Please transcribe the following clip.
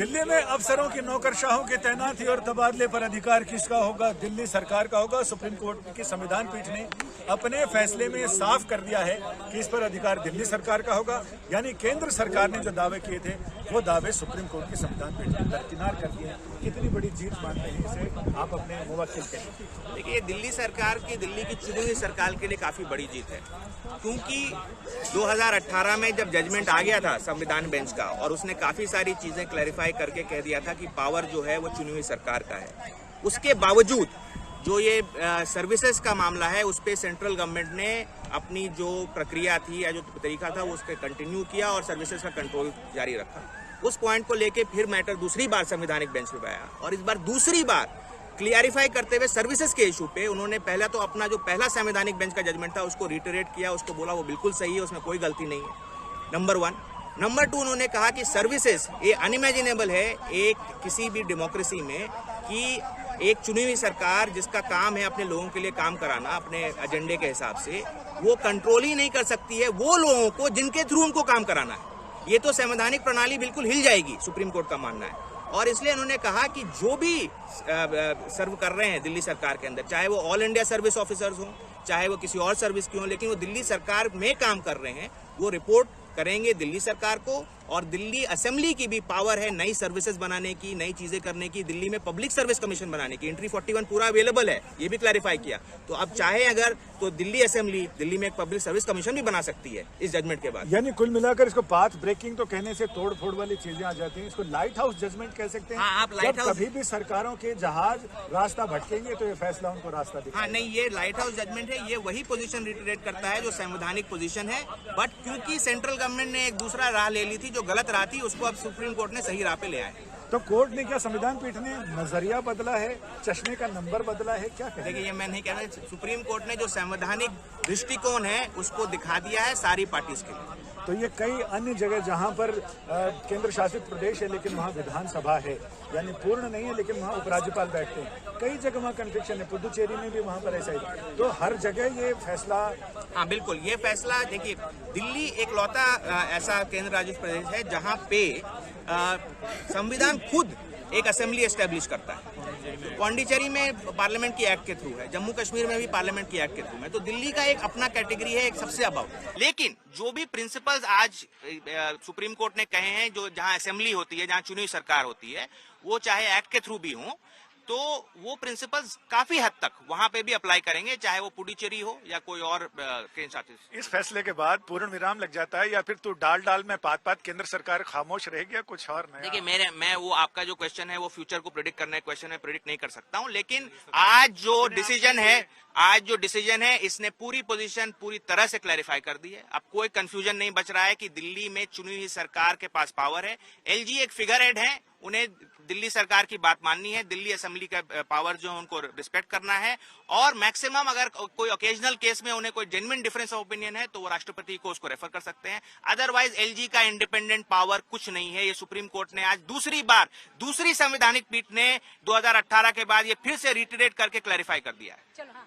दिल्ली में अफसरों की नौकरशाहों की तैनाती और तबादले पर अधिकार किसका होगा? दिल्ली सरकार का होगा। सुप्रीम कोर्ट की संविधान पीठ ने अपने फैसले में साफ कर दिया है कि इस पर अधिकार दिल्ली सरकार का होगा। यानी केंद्र सरकार ने जो दावे किए थे वो दावे सुप्रीम कोर्ट की संविधान पीठ ने दरकिनार कर दिए। कितनी बड़ी जीत मानते हैं इसे आप अपने मुवक्किल के? देखिए, दिल्ली सरकार की, दिल्ली की चुनी हुई सरकार के लिए काफी बड़ी जीत है, क्योंकि 2018 में जब जजमेंट आ गया था संविधान बेंच का और उसने काफी सारी चीजें क्लैरिफाई करके कह दिया था कि पावर जो है वो चुनी हुई सरकार का है। उसके बावजूद जो ये सर्विसेज का मामला है उस पे सेंट्रल गवर्नमेंट ने अपनी जो प्रक्रिया थी या जो तरीका था वो उसके कंटिन्यू किया और सर्विसेज का कंट्रोल जारी रखा। उस पॉइंट को लेके फिर मैटर दूसरी बार संवैधानिक बेंच पे आया और इस बार दूसरी बार क्लियरिफाई करते हुए सर्विसेज के इशू पे उन्होंने पहला तो अपना जो पहला संवैधानिक बेंच का जजमेंट था उसको रिटरेट किया, उसको बोला वो बिल्कुल सही है, उसमें कोई गलती नहीं है, नंबर 1। नंबर 2, उन्होंने कहा कि सर्विसेज ये अनइमेजिनेबल है एक किसी भी डेमोक्रेसी में कि एक चुनी हुई सरकार जिसका काम है अपने लोगों के लिए काम कराना अपने एजेंडे के हिसाब से, वो कंट्रोल ही नहीं कर सकती है वो लोगों को जिनके थ्रू उनको काम कराना है। ये तो संवैधानिक प्रणाली बिल्कुल हिल जाएगी, सुप्रीम कोर्ट का मानना है। और इसलिए उन्होंने कहा कि जो भी सर्व कर रहे हैं दिल्ली सरकार के अंदर, चाहे वो ऑल इंडिया सर्विस ऑफिसर्स हों, चाहे वो किसी और सर्विस की हों, लेकिन वो दिल्ली सरकार में काम कर रहे हैं, वो रिपोर्ट करेंगे दिल्ली सरकार को। और दिल्ली असेंबली की भी पावर है नई सर्विसेज बनाने की, नई चीजें करने की, दिल्ली में पब्लिक सर्विस कमीशन बनाने की। एंट्री 41 पूरा अवेलेबल है, ये भी क्लैरिफाई किया। तो अब चाहे अगर तो दिल्ली असेंबली दिल्ली में एक पब्लिक सर्विस कमीशन भी बना सकती है इस जजमेंट के बाद। यानी कुल मिलाकर इसको पाथ ब्रेकिंग तो कहने से तोड़ फोड़ वाली चीजें आ जाती हैं, इसको लाइट हाउस जजमेंट कह सकते हैं। हाँ, आप लाइट हाउस, कभी भी सरकारों के जहाज रास्ता भटकेंगे तो ये फैसला उनको रास्ता दिखाएगा। हाँ नहीं, ये लाइट हाउस जजमेंट है, ये वही पोजीशन रिटरेट करता है जो संवैधानिक पोजीशन है। बट क्योंकि सेंट्रल गवर्नमेंट ने एक दूसरा राह ले ली थी जो गलत राह थी, उसको अब सुप्रीम कोर्ट ने सही राह पे ले आए। तो कोर्ट ने क्या, संविधान पीठ ने नजरिया बदला है, चश्मे का नंबर बदला है, क्या कहें? देखिए, ये मैं नहीं कह रहा, सुप्रीम कोर्ट ने जो संवैधानिक दृष्टिकोण है उसको दिखा दिया है सारी पार्टीज के लिए। तो ये कई अन्य जगह जहां पर केंद्र शासित प्रदेश है लेकिन वहां विधानसभा है, यानी पूर्ण नहीं है लेकिन वहां उपराज्यपाल बैठते हैं, कई जगह वहां कन्फ्लिक्शन है, पुदुचेरी में भी वहां पर ऐसा ही। तो हर जगह ये फैसला, हाँ बिल्कुल, ये फैसला, देखिए दिल्ली एक लौता ऐसा केंद्र शासित प्रदेश है जहाँ पे संविधान खुद एक असेंबली एस्टेब्लिश करता है। पौंडीचेरी में पार्लियामेंट की एक्ट के थ्रू है, जम्मू कश्मीर में भी पार्लियामेंट की एक्ट के थ्रू है। तो दिल्ली का एक अपना कैटेगरी है, एक सबसे अबव। लेकिन जो भी प्रिंसिपल्स आज सुप्रीम कोर्ट ने कहे हैं, जो जहां असेंबली होती है, जहां चुनी हुई सरकार होती है, वो चाहे एक्ट के थ्रू भी हो, तो वो प्रिंसिपल्स काफी हद तक वहां पे भी अप्लाई करेंगे, चाहे वो पुडुचेरी हो या कोई और केंद्र शासित। इस फैसले के बाद पूर्ण विराम लग जाता है या फिर तो डाल में पात केंद्र सरकार खामोश रह गया, कुछ और नया? देखिए, मैं वो आपका जो क्वेश्चन है वो फ्यूचर को प्रेडिक्ट करने का क्वेश्चन है, प्रेडिक्ट नहीं कर सकता हूं। लेकिन आज जो डिसीजन है इसने पूरी पोजीशन पूरी तरह से क्लैरिफाई कर दी है। अब कोई कंफ्यूजन नहीं बच रहा है कि दिल्ली में चुनी हुई सरकार के पास पावर है। एलजी एक फिगर हेड है, उन्हें दिल्ली सरकार की बात माननी है, दिल्ली असेंबली का पावर जो है उनको रिस्पेक्ट करना है। और मैक्सिमम अगर कोई ओकेजनल केस में उन्हें कोई जेन्युइन डिफरेंस ऑफ ओपिनियन है तो वो राष्ट्रपति को उसको रेफर कर सकते हैं। अदरवाइज एलजी का इंडिपेंडेंट पावर कुछ नहीं है। ये सुप्रीम कोर्ट ने आज दूसरी संवैधानिक पीठ ने 2018 के बाद ये फिर से रिटरेट करके क्लैरिफाई कर दिया है।